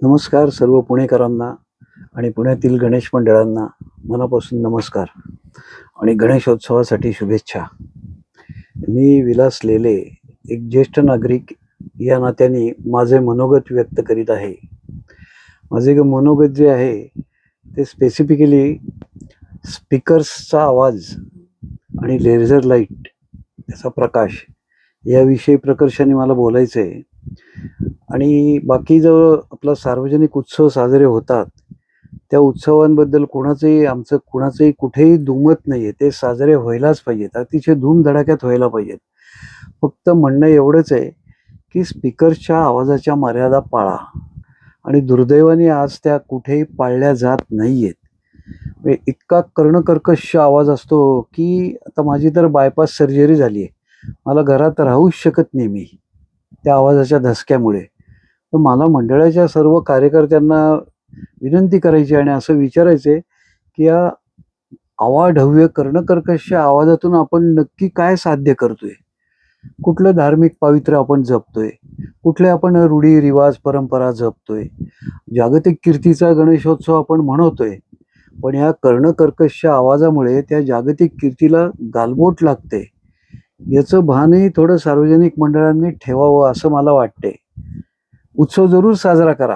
नमस्कार सर्व पुणेकरांना आणि पुण्यातील गणेश मंडळांना मनापासून नमस्कार आणि गणेशोत्सवासाठी शुभेच्छा. मी विलास लेले, एक ज्येष्ठ नागरिक या नात्याने माझे मनोगत व्यक्त करीत आहे. माझे मनोगत जे आहे ते स्पेसिफिकली स्पीकर्सचा आवाज आणि लेझर लाईट याचा प्रकाश याविषयी प्रकर्षाने मला बोलायचं आहे. आणि बाकी जो आपला सार्वजनिक उत्सव साजरे होतात, त्या उत्सवांबद्दल कुणाचंही कुठेही दुमत नाहीये. ते साजरे व्हायलाच पाहिजेत. अतिशय धूमधडाक्यात व्हायला पाहिजेत. फक्त म्हणणं एवढंच आहे, की स्पीकर्सच्या आवाजाच्या मर्यादा पाळा आणि दुर्दैवाने आज त्या कुठेही पाळल्या जात नाहीयेत. म्हणजे इतका कर्णकर्कश आवाज असतो, की आता माझी तर बायपास सर्जरी झाली आहे. मला घरात राहूच शकत नाही मी, त्या आवाजाच्या धसक्यामुळे. तर मला मंडळाच्या सर्व कार्यकर्त्यांना विनंती करायची आणि असं विचारायचंय, की या अवाढव्य कर्णकर्कश आवाजातून आपण नक्की काय साध्य करतोय? कुठलं धार्मिक पावित्र्य आपण जपतोय? कुठले आपण रूढी, रिवाज, परंपरा जपतोय? जागतिक कीर्तीचा गणेशोत्सव आपण मनवतोय. पण या कर्णकर्कश आवाजामुळे त्या जागतिक कीर्तीला गालबोट लागते. याचं भानही थोडं सार्वजनिक मंडळांनी ठेवावं असं मला वाटतंय. उत्सव जरूर साजरा करा.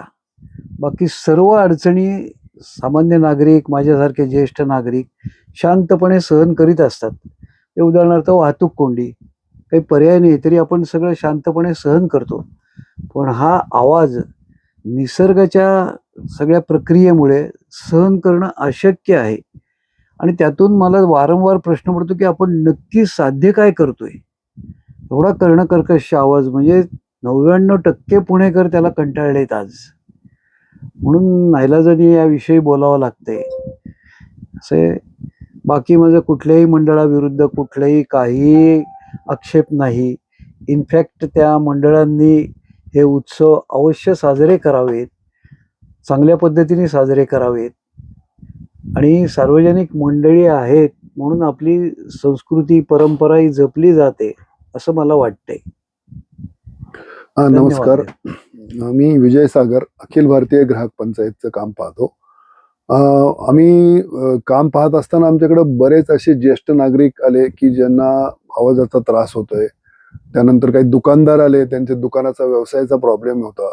बाकी सर्व अडचणी सामान्य नागरिक, माझ्यासारखे ज्येष्ठ नागरिक शांतपणे सहन करीत असतात. हे उदाहरणार्थ वाहतूक कोंडी, काही पर्याय नाही तरी आपण सगळं शांतपणे सहन करतो. पण हा आवाज निसर्गाच्या सगळ्या प्रक्रियेमुळे सहन करणं अशक्य आहे. आणि त्यातून मला वारंवार प्रश्न पडतो, की आपण नक्की साध्य काय करतोय? एवढा कर्णकर्कश आवाज म्हणजे 99% पुणेकर त्याला कंटाळलेत आज. म्हणून नाईलाजाने याविषयी बोलावं लागतंय. असे बाकी माझं कुठल्याही मंडळाविरुद्ध कुठलाही काहीही आक्षेप नाही. इनफॅक्ट त्या मंडळांनी हे उत्सव अवश्य साजरे करावेत, चांगल्या पद्धतीने साजरे करावेत. आणि सार्वजनिक मंडळी आहेत म्हणून आपली संस्कृती, परंपरा ही जपली जाते, असं मला वाटतंय. धन्यवाद. नमस्कार. मी विजय सागर, अखिल भारतीय ग्राहक पंचायतचं काम पाहतो. आम्ही काम पाहत असताना आमच्याकडे बरेच असे ज्येष्ठ नागरिक आले, की ज्यांना आवाजाचा त्रास होतोय. त्यानंतर काही दुकानदार आले, त्यांच्या दुकानाचा व्यवसायाचा प्रॉब्लेम होता.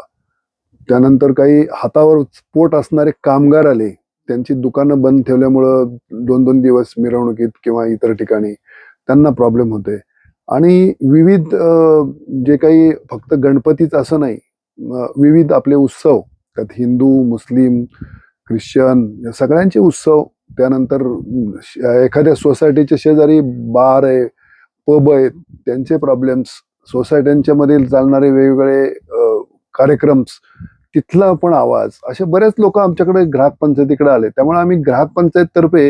त्यानंतर काही हातावर पोट असणारे कामगार आले, त्यांची दुकानं बंद ठेवल्यामुळं 2-2 दिवस मिरवणुकीत किंवा इतर ठिकाणी त्यांना प्रॉब्लेम होते. आणि विविध जे काही फक्त गणपतीच असं नाही, विविध आपले उत्सव, त्यात हिंदू, मुस्लिम, ख्रिश्चन या सगळ्यांचे उत्सव. त्यानंतर एखाद्या सोसायटीच्या शेजारी बार आहे, पब आहेत, त्यांचे प्रॉब्लेम्स, सोसायट्यांच्या मधील चालणारे वेगवेगळे कार्यक्रम्स, तिथला पण आवाज, असे बरेच लोक आमच्याकडे ग्राहक पंचायतीकडे आले. त्यामुळे आम्ही ग्राहक पंचायत तर्फे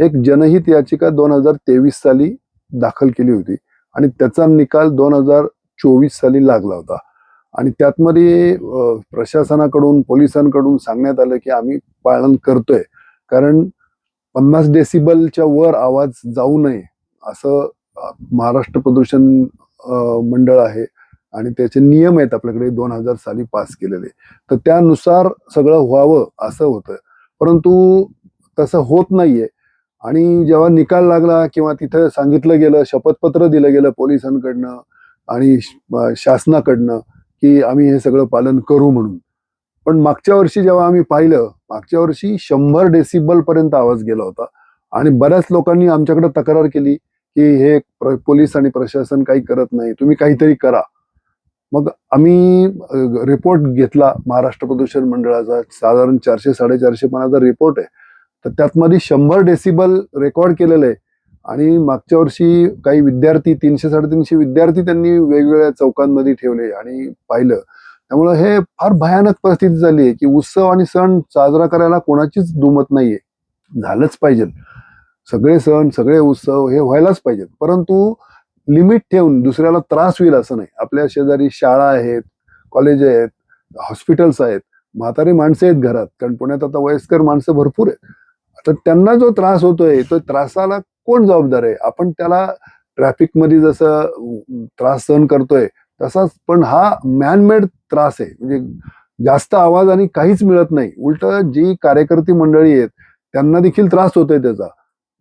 एक जनहित याचिका 2023 साली दाखल केली होती आणि त्याचा निकाल 2024 साली लागला होता. आणि त्यातमध्ये प्रशासनाकडून, पोलिसांकडून सांगण्यात आलं, की आम्ही पालन करतोय, कारण 50 डेसिबलच्या वर आवाज जाऊ नये असं महाराष्ट्र प्रदूषण मंडळ आहे आणि त्याचे नियम आहेत आपल्याकडे 2000 साली पास केलेले. तर त्यानुसार सगळं व्हावं असं होतं, परंतु तसं होत नाहीये. आणि जेव्हा निकाल लागला किंवा तिथं सांगितलं गेलं, शपथपत्र दिलं गेलं पोलिसांकडनं आणि शासनाकडनं, की आम्ही हे सगळं पालन करू म्हणून. पण मागच्या वर्षी जेव्हा आम्ही पाहिलं, मागच्या वर्षी 100 डेसिबल पर्यंत आवाज गेला होता. आणि बऱ्याच लोकांनी आमच्याकडे तक्रार केली, की हे पोलीस आणि प्रशासन काही करत नाही, तुम्ही काहीतरी करा. मग आम्ही रिपोर्ट घेतला महाराष्ट्र प्रदूषण मंडळाचा, साधारण 400-450 पानाचा रिपोर्ट आहे. तर त्यातमध्ये 100 डेसिबल रेकॉर्ड केलेलं आहे. आणि मागच्या वर्षी काही विद्यार्थी, 300-350 विद्यार्थी त्यांनी वेगवेगळ्या चौकांमध्ये ठेवले आणि पाहिलं. त्यामुळे हे फार भयानक परिस्थिती झाली आहे, की उत्सव आणि सण साजरा करायला कोणाचीच दुमत नाहीये. झालंच पाहिजे. सगळे सण, सगळे उत्सव हे व्हायलाच पाहिजेत, परंतु लिमिट ठेवून, दुसऱ्याला त्रास होईल असं नाही. आपल्या शेजारी शाळा आहेत, कॉलेज आहेत, हॉस्पिटल्स आहेत, म्हातारी माणसं आहेत घरात, कारण पुण्यात आता वयस्कर माणसं भरपूर आहेत. तर त्यांना जो त्रास होतोय, तो त्रासाला कोण जबाबदार आहे? आपण त्याला ट्रॅफिकमध्ये जसं त्रास सहन करतोय तसाच, पण हा मॅनमेड त्रास आहे. म्हणजे जास्त आवाज आणि काहीच मिळत नाही. उलट जी कार्यकर्ती मंडळी आहेत त्यांना देखील त्रास होतोय त्याचा.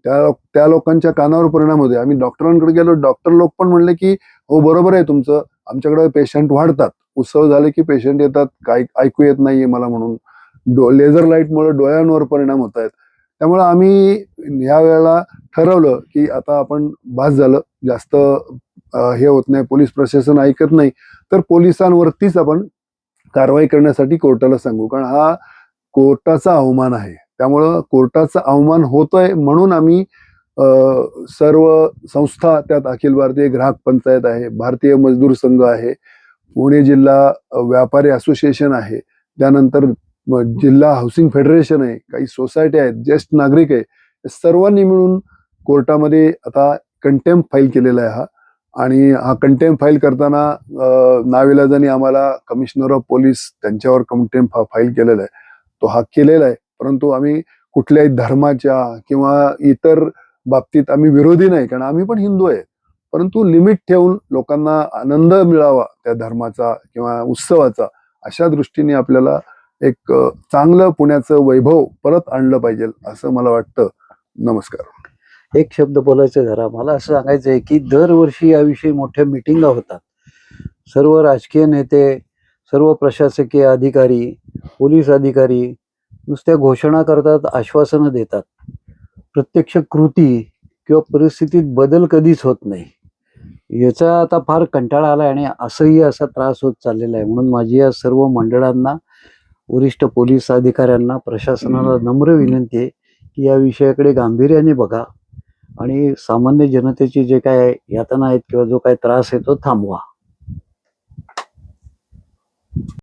त्या लोकांच्या कानावर परिणाम होतोय. आम्ही डॉक्टरांकडे गेलो, डॉक्टर लोक पण म्हणले की हो बरोबर आहे तुमचं, आमच्याकडे पेशंट वाढतात, उत्सव झाले की पेशंट येतात, काय ऐकू येत नाहीये मला म्हणून, लेझर लाईटमुळे डोळ्यांवर परिणाम होत आहेत. त्यामुळे आम्ही ह्या वेळेला ठरवलं की आता आपण बास झालं, जास्त हे होत नाही, पोलीस प्रशासन ऐकत नाही, तर पोलिसांवरतीच आपण कारवाई करण्यासाठी कोर्टाला सांगू. कारण हा कोर्टाचा अवमान आहे. त्यामुळं कोर्टाचा अवमान होतोय म्हणून आम्ही सर्व संस्था, त्यात अखिल भारतीय ग्राहक पंचायत आहे, भारतीय मजदूर संघ आहे, पुणे जिल्हा व्यापारी असोसिएशन आहे, त्यानंतर जिल्हा हाऊसिंग फेडरेशन आहे, काही सोसायटी आहेत, ज्येष्ठ नागरिक आहे, सर्वांनी मिळून कोर्टामध्ये आता कंटेम्प्ट फाईल केलेला आहे हा. आणि हा कंटेम्प्ट फाईल करताना नाविलाजाने आम्हाला कमिशनर ऑफ पोलीस त्यांच्यावर कंटेम्प्ट फाईल केलेला आहे. तो हा केलेला आहे, परंतु आम्ही कुठल्याही धर्माच्या किंवा इतर बाबतीत आम्ही विरोधी नाही, कारण आम्ही पण हिंदू आहे. परंतु लिमिट ठेवून लोकांना आनंद मिळावा त्या धर्माचा किंवा उत्सवाचा, अशा दृष्टीने आपल्याला एक चांगलं पुण्याचं वैभव परत आणलं पाहिजे असं मला वाटतं. नमस्कार. एक शब्द बोलायचं जरा, मला असं सांगायचं आहे की दरवर्षी याविषयी मोठ्या मिटिंगा होतात. सर्व राजकीय नेते, सर्व प्रशासकीय अधिकारी, पोलीस अधिकारी नुसत्या घोषणा करतात, आश्वासनं देतात. प्रत्यक्ष कृती किंवा परिस्थितीत बदल कधीच होत नाही. याचा आता फार कंटाळा आला आणि असंही असा त्रास होत चाललेला आहे. म्हणून माझी या सर्व मंडळांना, वरिष्ठ पोलीस अधिकाऱ्यांना, प्रशासनाला नम्र विनंती आहे की या विषयाकडे गांभीर्याने बघा आणि सामान्य जनतेची जे काय यातना आहेत किंवा जो काय त्रास आहे तो थांबवा.